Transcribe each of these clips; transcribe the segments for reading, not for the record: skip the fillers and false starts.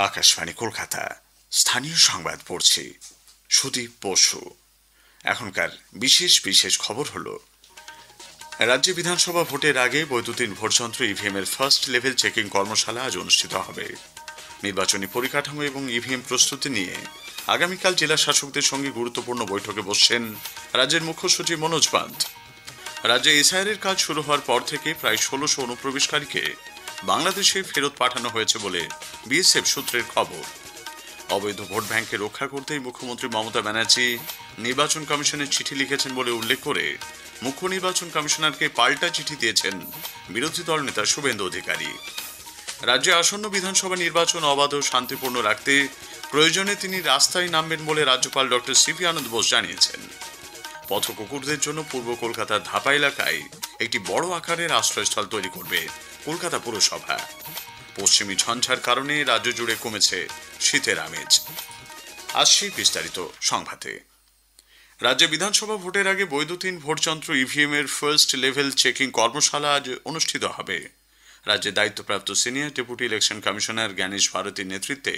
আকাশবাণী কলকাতা স্থানীয় সংবাদ পড়ছি সুদীপ বসু। এখনকার বিশেষ বিশেষ খবর হলো, রাজ্যে বিধানসভা ভোটের আগে বৈদ্যুতিন ভোটযন্ত্র ইভিএম এর ফার্স্ট লেভেল চেকিং কর্মশালা আজ অনুষ্ঠিত হবে। নির্বাচনী পরিকাঠামো এবং ইভিএম প্রস্তুতি নিয়ে আগামীকাল জেলা শাসকদের সঙ্গে গুরুত্বপূর্ণ বৈঠকে বসছেন রাজ্যের মুখ্য সচিব মনোজ পান্ত। রাজ্যে এসআইআর এর কাজ শুরু হওয়ার পর থেকে প্রায় ১৬০০ অনুপ্রবেশকারীকে বাংলাদেশে ফেরত পাঠানো হয়েছে বলে বিএসএফ সূত্রের খবর। অবৈধ ভোট ব্যাংকে রক্ষা করতেই মুখ্যমন্ত্রী মমতা ব্যানার্জি নির্বাচন কমিশনের চিঠি লিখেছেন বলে উল্লেখ করে মুখ্য নির্বাচন কমিশনারকে পাল্টা চিঠি দিয়েছেন বিরোধী দল নেতা শুভেন্দু অধিকারী। রাজ্যে আসন্ন বিধানসভা নির্বাচন অবাধ ও শান্তিপূর্ণ রাখতে প্রয়োজনে তিনি রাস্তায় নামবেন বলে রাজ্যপাল ডক্টর সিপি আনন্দ বোস জানিয়েছেন। পথ কুকুরদের জন্য পূর্ব কলকাতার ধাপা এলাকায় একটি বড় আকারের আশ্রয়স্থল তৈরি করবে কলকাতা পুরসভা। পশ্চিমী ঝঞ্ঝার কারণে রাজ্য জুড়ে কমেছে শীতের আমেজ। আসছে বিস্তারিত সংবাদে। রাজ্যে বিধানসভা ভোটের আগে বৈদ্যুতিন ভোটযন্ত্র ইভিএম এর ফার্স্ট লেভেল চেকিং কর্মশালা আজ অনুষ্ঠিত হবে। রাজ্যে দায়িত্বপ্রাপ্ত senior deputy election commissioner Gyanesh ভারতীর নেতৃত্বে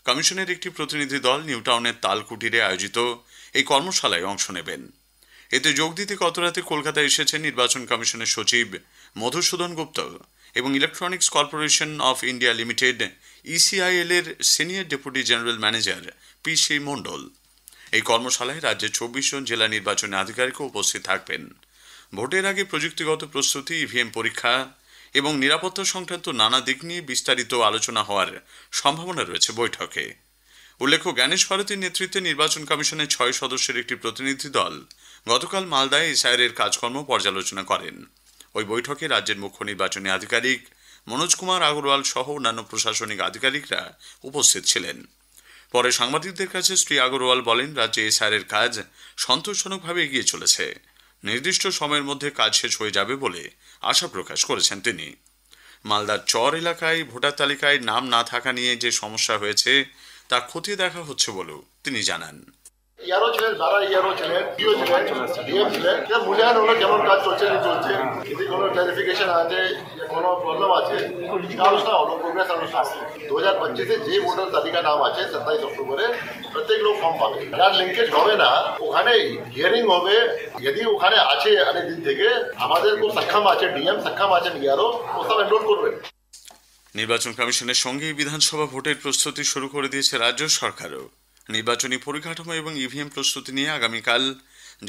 কমিশনের একটি প্রতিনিধি দল নিউটাউনের তালকুটিরে আয়োজিত এই কর্মশালায় অংশ নেবেন। এতে যোগ দিতে গতরাতে কলকাতায় এসেছেন নির্বাচন কমিশনের সচিব মধুসূদন গুপ্ত এবং electronics corporation of India limited ECIL এর senior deputy general manager PC Mondal. এই কর্মশালায় রাজ্যের ২৪ জন জেলা নির্বাচনী আধিকারিকও উপস্থিত থাকবেন। ভোটের আগে প্রযুক্তিগত প্রস্তুতি, ইভিএম পরীক্ষা এবং নিরাপত্তা সংক্রান্ত নানা দিক নিয়ে বিস্তারিত আলোচনা হওয়ার সম্ভাবনা রয়েছে বৈঠকে। উল্লেখ্য, জ্ঞানেশ ভারতীর নেতৃত্বে নির্বাচন কমিশনের ৬ সদস্যের একটি প্রতিনিধি দল গতকাল মালদায় এসআইআর এর কাজকর্ম পর্যালোচনা করেন। ওই বৈঠকে রাজ্যের মুখ্য নির্বাচনী আধিকারিক মনোজ কুমার আগরওয়াল সহ অন্যান্য প্রশাসনিক আধিকারিকরা উপস্থিত ছিলেন। পরে সাংবাদিকদের কাছে শ্রী আগরওয়াল বলেন, রাজ্যে এসআইআর এর কাজ সন্তোষজনকভাবে এগিয়ে চলেছে। নির্দিষ্ট সময়ের মধ্যে কাজ শেষ হয়ে যাবে বলে আশা প্রকাশ করেছেন তিনি। মালদার চর এলাকায় ভোটার তালিকায় নাম না থাকা নিয়ে যে সমস্যা হয়েছে তা খতিয়ে দেখা হচ্ছে বলেও তিনি জানান। ইয়ারও ছিলেন, যারা ইয়ারও ছিলেন, ডিও ছিলেন, ডিএম ছিলেন, মূল্যায়ন হলো কেমন কাজ চলছে না চলছে, যদি কোনো ক্লারিফিকেশন আছে, কোনো প্রবলেম আছে, আলোচনা হলো, প্রোগ্রেস আলোচনা আছে। 2025-এ যে ভোটার তালিকা নাম আছে 27 অক্টোবরে প্রত্যেক লোক ফর্ম পাবে। যার লিঙ্কেজ হবে না ওখানে হিয়ারিং হবে, যদি ওখানে আছে অনেক দিন থেকে আমাদের খুব সক্ষম আছে, ডিএম সক্ষম আছেন, ইয়ারও ও সব এনরোল করবেন। নির্বাচন কমিশনের সঙ্গে বিধানসভা ভোটের প্রস্তুতি শুরু করে দিয়েছে রাজ্য সরকারও। নির্বাচনী পরিকাঠামো এবং ইভিএম প্রস্তুতি নিয়ে আগামীকাল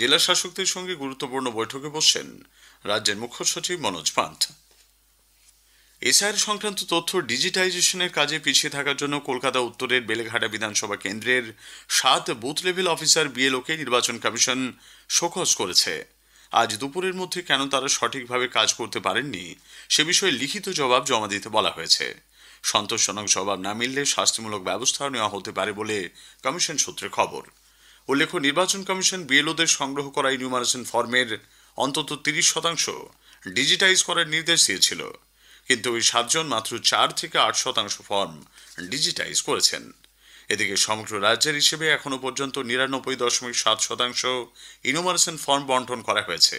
জেলা শাসকদের সঙ্গে গুরুত্বপূর্ণ বৈঠকে বসছেন রাজ্যের মুখ্য সচিব মনোজ পান্ত। এসআইআর সংক্রান্ত তথ্য ডিজিটাইজেশনের কাজে পিছিয়ে থাকার জন্য কলকাতা উত্তরের বেলেঘাটা বিধানসভা কেন্দ্রের 7 বুথ লেভেল অফিসার বিএলওকে নির্বাচন কমিশন শোকজ করেছে। আজ দুপুরের মধ্যে কেন তারা সঠিকভাবে কাজ করতে পারেননি সে বিষয়ে লিখিত জবাব জমা দিতে বলা হয়েছে। সন্তোষজনক জবাব না মিললে শাস্তিমূলক ব্যবস্থা নেওয়া হতে পারে বলে কমিশন সূত্রে খবর। উল্লেখ্য, নির্বাচন কমিশন বিএলওদের সংগ্রহ করা ইনিউমারেশন ফর্মের অন্তত 30% ডিজিটাইজ করার নির্দেশ দিয়েছিল, কিন্তু ওই 7 জন মাত্র 4 থেকে 8% ফর্ম ডিজিটাইজ করেছেন। এদিকে সমগ্র রাজ্যের হিসেবে এখনো পর্যন্ত 99.7% ইনিউমারেশন ফর্ম বন্টন করা হয়েছে।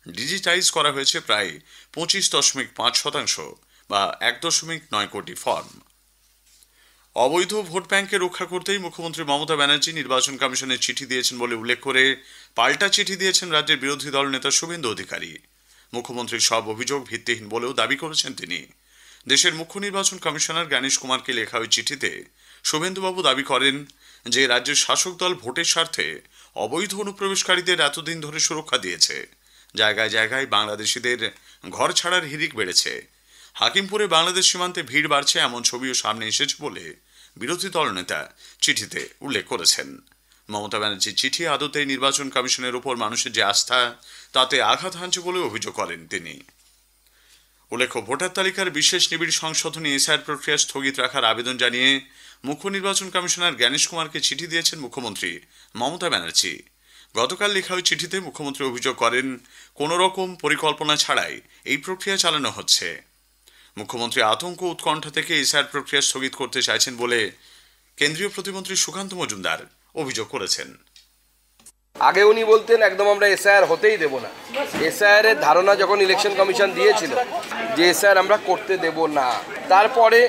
ডিজিটাইজ করা হয়েছে প্রায় 25.5% বা 1.9 কোটি ফর্ম। অবৈধ ভোট ব্যাংকে রক্ষা করতেই মুখ্যমন্ত্রী মমতা ব্যানার্জি নির্বাচন কমিশনের চিঠি দিয়েছেন বলে উল্লেখ করে পাল্টা চিঠি দিয়েছেন রাজ্যের বিরোধী দল নেতা শুভেন্দু অধিকারী। মুখ্যমন্ত্রীর সব অভিযোগ ভিত্তিহীন বলেও দাবি করেছেন তিনি। দেশের মুখ্য নির্বাচন কমিশনার জ্ঞানেশ কুমারকে লেখা ওই চিঠিতে শুভেন্দুবাবু দাবি করেন যে রাজ্যের শাসক দল ভোটের স্বার্থে অবৈধ অনুপ্রবেশকারীদের এতদিন ধরে সুরক্ষা দিয়েছে। জায়গায় জায়গায় বাংলাদেশিদের ঘর ছাড়ার হিড়িক বেড়েছে। হাকিমপুরে বাংলাদেশ সীমান্তে ভিড় বাড়ছে এমন ছবিও সামনে এসেছে বলে বিরোধী দল নেতা চিঠিতে উল্লেখ করেছেন। মমতা ব্যানার্জির চিঠি আদতে নির্বাচন কমিশনের উপর মানুষের যে আস্থা তাতে আঘাত হানছে বলে অভিযোগ করেন তিনি। উল্লেখ্য, ভোটার তালিকার বিশেষ নিবিড় সংশোধনী এসআইআর প্রক্রিয়া স্থগিত রাখার আবেদন জানিয়ে মুখ্য নির্বাচন কমিশনার জ্ঞানেশ কুমারকে চিঠি দিয়েছেন মুখ্যমন্ত্রী মমতা ব্যানার্জি। গতকাল লেখা ওই চিঠিতে মুখ্যমন্ত্রী অভিযোগ করেন কোনো রকম পরিকল্পনা ছাড়াই এই প্রক্রিয়া চালানো হচ্ছে। মুখ্যমন্ত্রী আতঙ্ক উৎকণ্ঠা থেকে এসআইআর প্রক্রিয়া স্থগিত করতে চাইছেন বলে কেন্দ্রীয় প্রতিমন্ত্রী সুকান্ত মজুমদার অভিযোগ করেছেন। আগে উনি বলতেন একদম আমরা এসআইআর হতেই দেব না। এসআইআর এর ধারণা যখন ইলেকশন কমিশন দিয়েছিল যে এসআইআর আমরা করতে দেব না, তারপরে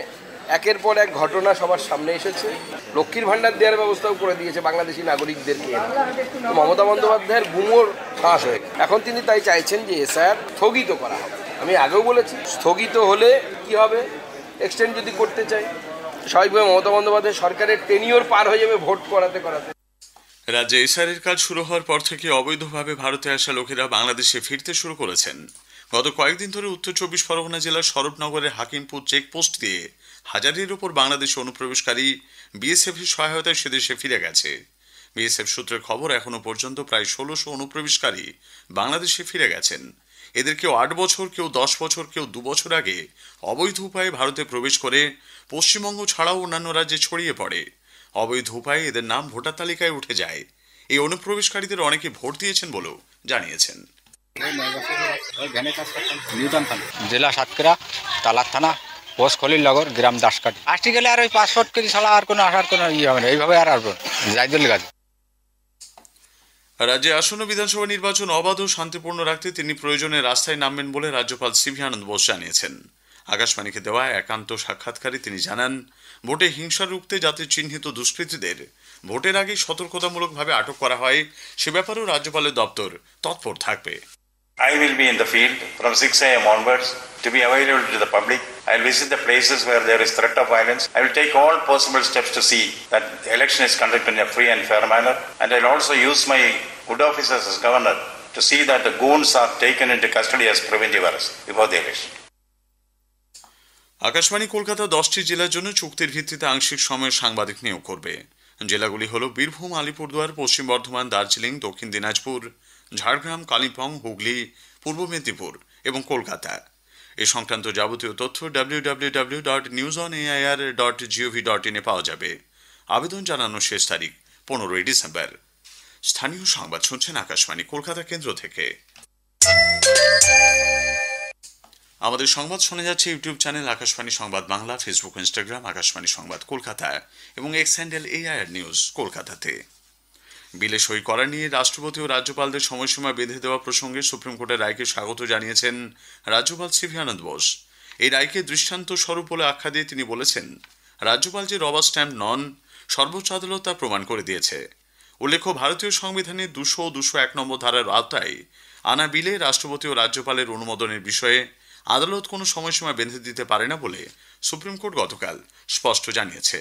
একের পর এক ঘটনা সবার সামনে এসেছে। লক্ষ্মীর ভাণ্ডার দেওয়ার ব্যবস্থাও করে দিয়েছে বাংলাদেশি নাগরিকদেরকে। তো মমতা বন্দ্যোপাধ্যায়ের গুমর ফাঁস হয়ে গেছে। এখন তিনি তাই চাইছেন যে এসআইআর স্থগিত করা হবে। আমি আগেও বলেছি, স্থগিত হলে কি হবে, এক্সটেন্ড যদি করতে চাই, স্বাভাবিকভাবে মমতা বন্দ্যোপাধ্যায় সরকারের টেনিওর পার হয়ে যাবে ভোট করাতে করাতে। রাজ্যে এসআইআরের কাজ শুরু হওয়ার পর থেকে অবৈধভাবে ভারতে আসা লোকেরা বাংলাদেশে ফিরতে শুরু করেছেন। গত কয়েকদিন ধরে উত্তর চব্বিশ পরগনা জেলার স্বরূপনগরের হাকিমপুর চেকপোস্ট দিয়ে হাজারের ওপর বাংলাদেশি অনুপ্রবেশকারী বিএসএফের সহায়তায় সেদেশে ফিরে গেছে। বিএসএফ সূত্রের খবর, এখনো পর্যন্ত প্রায় ১৬০০ অনুপ্রবেশকারী বাংলাদেশে ফিরে গেছেন। এদের কেউ ৮ বছর, কেউ ১০ বছর, কেউ ২ বছর আগে অবৈধ উপায়ে ভারতে প্রবেশ করে পশ্চিমবঙ্গ ছাড়াও অন্যান্য রাজ্যে ছড়িয়ে পড়ে। অবৈধ উপায়ে এদের নাম ভোটার তালিকায় উঠে যায়। এই অনুপ্রবেশকারীদের অনেকে ভোট দিয়েছেন বলেও জানিয়েছেন। জেলা সাতক্ষীরা, তালার থানা, পোস্ট খলিলনগর, গ্রাম দাসকাটি। আসতে গেলে আর ওই পাসপোর্ট করে ছাড়া আর কোনো আসার কোনো ইয়ে হবে না, এইভাবে আর আসবো জাইদুল গাজী। রাজ্যে আসন্ন বিধানসভা নির্বাচন অবাধ ও শান্তিপূর্ণ রাখতে তিনি প্রয়োজনে রাস্তায় নামবেন বলে রাজ্যপাল সিভি আনন্দ বোস জানিয়েছেন। আকাশবাণীকে দেওয়া একান্ত সাক্ষাৎকারে তিনি জানান, ভোটে হিংসা রুখতে যাতে চিহ্নিত দুষ্কৃতীদের ভোটের আগেই সতর্কতামূলকভাবে আটক করা হয়, সে ব্যাপারেও রাজ্যপালের দপ্তর তৎপর থাকবে। I will be in the field from 6 a.m. onwards to be available to the public. I will visit the places where there is threat of violence. I will take all possible steps to see that the election is conducted in a free and fair manner. And I will also use my good offices as governor to see that the goons are taken into custody as preventive arrest before the election. Akashvani Kolkata 10টি জেলার জন্য চুক্তির ভিত্তিতে আংশিক সময়ে সাংবাদিক নিয়োগ করবে। জেলাগুলি হল বীরভূম, আলিপুরদুয়ার, পশ্চিম বর্ধমান, দার্জিলিং, দক্ষিণ দিনাজপুর, ঝাড়গ্রাম, কালিম্পং, হুগলি, পূর্ব মেদিনীপুর এবং কলকাতা। এ সংক্রান্ত যাবতীয় তথ্য www.newsonair.gov.in এ পাওয়া যাবে। আবেদন জানানোর শেষ তারিখ 15 ডিসেম্বর। স্থানীয় সংবাদ শুনছেন আকাশবাণী কলকাতা কেন্দ্র থেকে। আমাদের সংবাদ শোনা যাচ্ছে ইউটিউব চ্যানেল আকাশবাণী সংবাদ বাংলা, ফেসবুক, ইনস্টাগ্রাম আকাশবাণী সংবাদ কলকাতা এবং এক্স হ্যান্ডেল AIR নিউজ কলকাতাতে। বিলে সই করা নিয়ে রাষ্ট্রপতি ও রাজ্যপালদের সময়সীমা বেঁধে দেওয়া প্রসঙ্গে সুপ্রিম কোর্টের রায়কে স্বাগত জানিয়েছেন রাজ্যপাল সিভি আনন্দ বোস। এই রায়কে দৃষ্টান্ত স্বরূপ বলে আখ্যা দিয়ে তিনি বলেছেন, রাজ্যপাল যে রবার স্ট্যাম্প নন, সর্বোচ্চ আদালত তা প্রমাণ করে দিয়েছে। উল্লেখ্য, ভারতীয় সংবিধানের 200 ও 201 নম্বর ধারার আওতায় আনা বিলে রাষ্ট্রপতি ও রাজ্যপালের অনুমোদনের বিষয়ে আদালত কোনো সময়সীমা বেঁধে দিতে পারে না বলে সুপ্রিম কোর্ট গতকাল স্পষ্ট জানিয়েছে।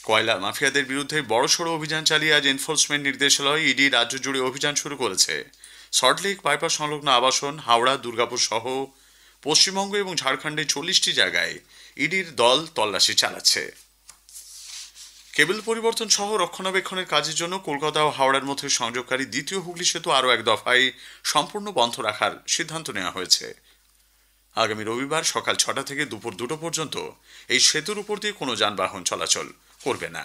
কয়লা মাফিয়াদের বিরুদ্ধে বড়সড় অভিযান চালিয়ে আজ এনফোর্সমেন্ট নির্দেশালয় ইডি রাজ্য জুড়ে অভিযান শুরু করেছে। সল্টলেক বাইপাস সংলগ্ন আবাসন, হাওড়া, দুর্গাপুর সহ পশ্চিমবঙ্গ এবং ঝাড়খণ্ডে 40টি জায়গায় ইডির দল তল্লাশি চালাচ্ছে। কেবল পরিবর্তন সহ রক্ষণাবেক্ষণের কাজের জন্য কলকাতা ও হাওড়ার মধ্যে সংযোগকারী দ্বিতীয় হুগলি সেতু আরও এক দফায় সম্পূর্ণ বন্ধ রাখার সিদ্ধান্ত নেওয়া হয়েছে। আগামী রবিবার সকাল 6টা থেকে দুপুর 2টো পর্যন্ত এই সেতুর উপর দিয়ে কোনো যানবাহন চলাচল করবে না।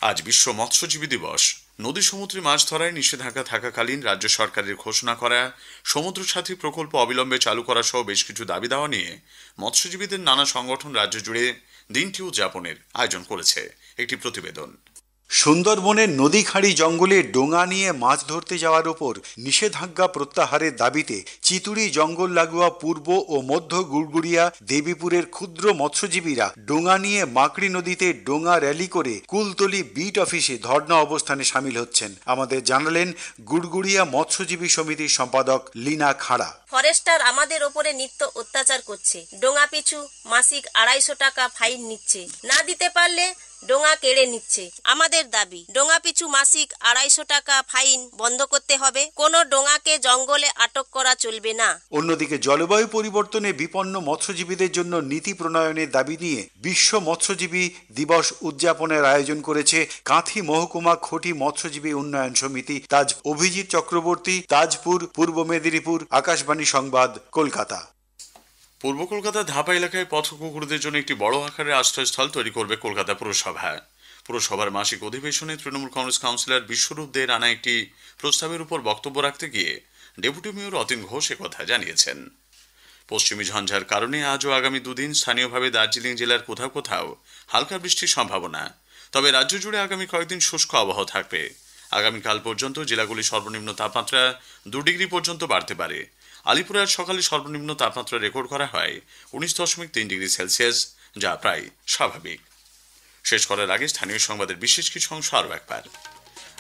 আজ বিশ্ব মৎস্যজীবী দিবস। নদী সমুদ্রে মাছ ধরায় নিষেধাজ্ঞা থাকাকালীন রাজ্য সরকারের ঘোষণা করা সমুদ্র সাথী প্রকল্প অবিলম্বে চালু করা সহ বেশ কিছু দাবি দাওয়া নিয়ে মৎস্যজীবীদের নানা সংগঠন রাজ্য জুড়ে দিনটি উদযাপনের আয়োজন করেছে। একটি প্রতিবেদন। সুন্দরবনের নদী খাঁড়ি জঙ্গলে ডোঙা নিয়ে মাছ ধরতে যাওয়ার ওপর নিষেধাজ্ঞা প্রত্যাহারের দাবিতে চিতুড়ি জঙ্গল লাগোয়া পূর্ব ও মধ্য গুড়গুড়িয়া দেবীপুরের ক্ষুদ্র মৎস্যজীবীরা ডোঙা নিয়ে মাকড়ি নদীতে ডোঙা র্যালি করে কুলতলি বিট অফিসে ধর্ণা অবস্থানে সামিল হচ্ছেন। আমাদের জানালেন গুড়গুড়িয়া মৎস্যজীবী সমিতির সম্পাদক লীনা খাড়া। ফরেস্টার আমাদের ওপরে নিত্য অত্যাচার করছে। ডোঙা পিছু মাসিক 250 টাকা ফাইন নিচ্ছে, না দিতে পারলে ডোঙা কেড়ে নিচ্ছে। আমাদের দাবি, ডোঙা পিছু মাসিক 250 টাকা ফাইন বন্ধ করতে হবে। কোনো ডোঙাকে জঙ্গলে আটক করা চলবে না। অন্যদিকে জলবায়ু পরিবর্তনে বিপন্ন মৎস্যজীবীদের জন্য নীতি প্রণয়নের দাবি নিয়ে বিশ্ব মৎস্যজীবী দিবস উদযাপনের আয়োজন করেছে কাঁথি মহকুমা খটি মৎস্যজীবী উন্নয়ন সমিতি। তাজ অভিজিৎ চক্রবর্তী, তাজপুর, পূর্ব মেদিনীপুর, আকাশবাণী সংবাদ কলকাতা। পূর্ব কলকাতার ধাপা এলাকায় পথ কুকুরদের জন্য একটি বড় আকারের আশ্রয়স্থল তৈরি করবে কলকাতা পুরসভা। পুরসভার মাসিক অধিবেশনে তৃণমূল কংগ্রেস কাউন্সিলর বিশ্বরূপ দের আনা একটি প্রস্তাবের উপর বক্তব্য রাখতে গিয়ে ডেপুটি মেয়র অতীন ঘোষ একথা জানিয়েছেন। পশ্চিমী ঝঞ্ঝার কারণে আজ ও আগামী দুদিন স্থানীয়ভাবে দার্জিলিং জেলার কোথাও কোথাও হালকা বৃষ্টির সম্ভাবনা। তবে রাজ্য জুড়ে আগামী কয়েকদিন শুষ্ক আবহাওয়া থাকবে। আগামীকাল পর্যন্ত জেলাগুলির সর্বনিম্ন তাপমাত্রা 2 ডিগ্রি পর্যন্ত বাড়তে পারে। আলিপুরে আজ সকালে সর্বনিম্ন তাপমাত্রা রেকর্ড করা হয় 19.3 ডিগ্রি সেলসিয়াস, যা প্রায় স্বাভাবিক। শেষ করার আগে স্থানীয় সংবাদের বিশেষ কিছু অংশ আরও একবার।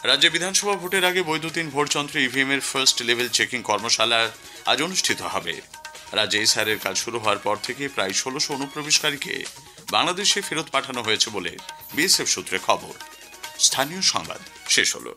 রাজ্যে বিধানসভা ভোটের আগে বৈদ্যুতিন ভোটযন্ত্র ইভিএম এর ফার্স্ট লেভেল চেকিং কর্মশালা আজ অনুষ্ঠিত হবে। রাজ্যে এসআইআর কাজ শুরু হওয়ার পর থেকে প্রায় ১৬০০ অনুপ্রবেশকারীকে বাংলাদেশে ফেরত পাঠানো হয়েছে বলে বিএসএফ সূত্রে খবর। স্থানীয় সংবাদ শেষ হলো।